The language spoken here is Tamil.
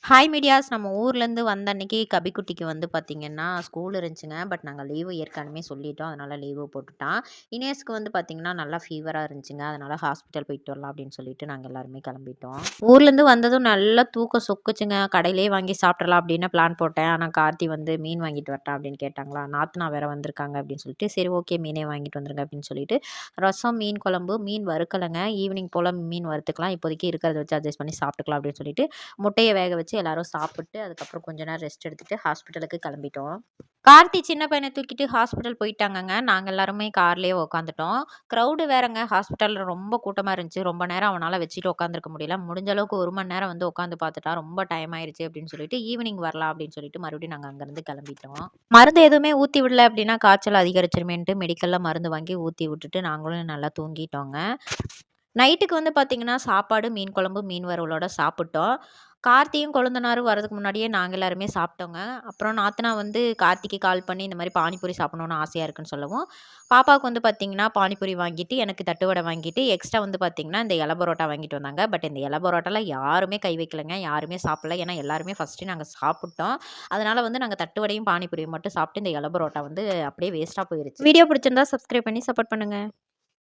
ஹாய் மீடியாஸ் நம்ம ஊர்லேருந்து வந்த அன்னைக்கு கபிக்குட்டிக்கு வந்து பார்த்திங்கன்னா ஸ்கூல் இருந்துச்சுங்க. பட் நாங்கள் லீவு ஏற்கனவே சொல்லிட்டோம். அதனால் லீவு போட்டுட்டான். இனேஸ்க்கு வந்து பார்த்திங்கன்னா நல்லா ஃபீவராக இருந்துச்சுங்க. அதனால் ஹாஸ்பிட்டல் போயிட்டு வரலாம் அப்படின்னு சொல்லிட்டு நாங்கள் எல்லாருமே கிளம்பிட்டோம். ஊர்லேருந்து வந்ததும் நல்லா தூக்கம் சொக்குச்சுங்க. கடையிலேயே வாங்கி சாப்பிட்றலாம் அப்படின்னு பிளான் போட்டேன். ஆனால் கார்த்தி வந்து மீன் வாங்கிட்டு வரட்டா அப்படின்னு கேட்டாங்களா. நாத்தனா வேற வந்திருக்காங்க அப்படின்னு சொல்லிட்டு சரி ஓகே மீனே வாங்கிட்டு வந்துருங்க அப்படின்னு சொல்லிட்டு ரசம், மீன் குழம்பு, மீன் வறுக்கலைங்க. ஈவினிங் போல் மீன் வறுத்துக்கலாம். இப்போதைக்கு இருக்கிறத வச்சு அட்ஜஸ்ட் பண்ணி சாப்பிட்டுக்கலாம் அப்படின்னு சொல்லிட்டு முட்டையை வேக வச்சு எல்லாரும் சாப்பிட்டு அதுக்கப்புறம் கொஞ்ச நேரம் ரெஸ்ட் எடுத்துட்டு ஹாஸ்பிட்டலுக்கு கிளம்பிட்டோம். கார்த்தி சின்ன பையனை தூக்கிட்டு ஹாஸ்பிட்டல் போயிட்டாங்கங்க. நாங்கள் எல்லாருமே கார்லேயே உட்காந்துட்டோம். க்ரௌடு வேறங்க. ஹாஸ்பிட்டலில் ரொம்ப கூட்டமாக இருந்துச்சு. ரொம்ப நேரம் அவனால் வச்சுட்டு உட்காந்துருக்க முடியல. முடிஞ்ச அளவுக்கு 1 மணி நேரம் வந்து உட்காந்து பார்த்துட்டா. ரொம்ப டைம் ஆயிடுச்சு அப்படின்னு சொல்லிட்டு ஈவினிங் வரலாம் அப்படின்னு சொல்லிட்டு மறுபடியும் நாங்கள் அங்கேருந்து கிளம்பிட்டோம். மருந்து எதுவுமே ஊற்றி விடல அப்படின்னா காய்ச்சல் அதிகரிச்சிருமேன்ட்டு மெடிக்கலில் மருந்து வாங்கி ஊற்றி விட்டுட்டு நாங்களும் நல்லா தூங்கிட்டோங்க. நைட்டுக்கு வந்து பார்த்தீங்கன்னா, சாப்பாடு, மீன் குழம்பு, மீன் வறுவலோட சாப்பிட்டோம். கார்த்தியும் கொழுந்தனாரும் வரதுக்கு முன்னாடியே நாங்க எல்லாருமே சாப்பிட்டோங்க. அப்புறம் நாத்தனா வந்து கார்த்திக்கு கால் பண்ணி இந்த மாரி பானிபூரி சாப்பிடணும்னு ஆசையா இருக்குன்னு சொல்லவும், பாப்பாவுக்கு வந்து பார்த்தீங்கன்னா, பானிபூரி வாங்கிட்டு, எனக்கு தட்டு வடை வாங்கிட்டு, எக்ஸ்ட்ரா வந்து பார்த்தீங்கன்னா, இந்த இலை பரோட்டா வாங்கிட்டு வந்தாங்க. பட் இந்த இலை பரோட்டால யாருமே கை வைக்கலங்க. யாருமே சாப்பிடல. ஏன்னா எல்லாருமே ஃபர்ஸ்ட்டே நாங்க சாப்பிட்டோம். அதனால வந்து நாங்க தட்டு வடையும், பானிபூரியும் மட்டும் சாப்பிட்டு இந்த இலை பரோட்டா வந்து அப்படியே வேஸ்ட்டா போயிருச்சு. வீடியோ பிடிச்சிருந்தா சப்ஸ்கிரைப் பண்ணி சப்போர்ட் பண்ணுங்க.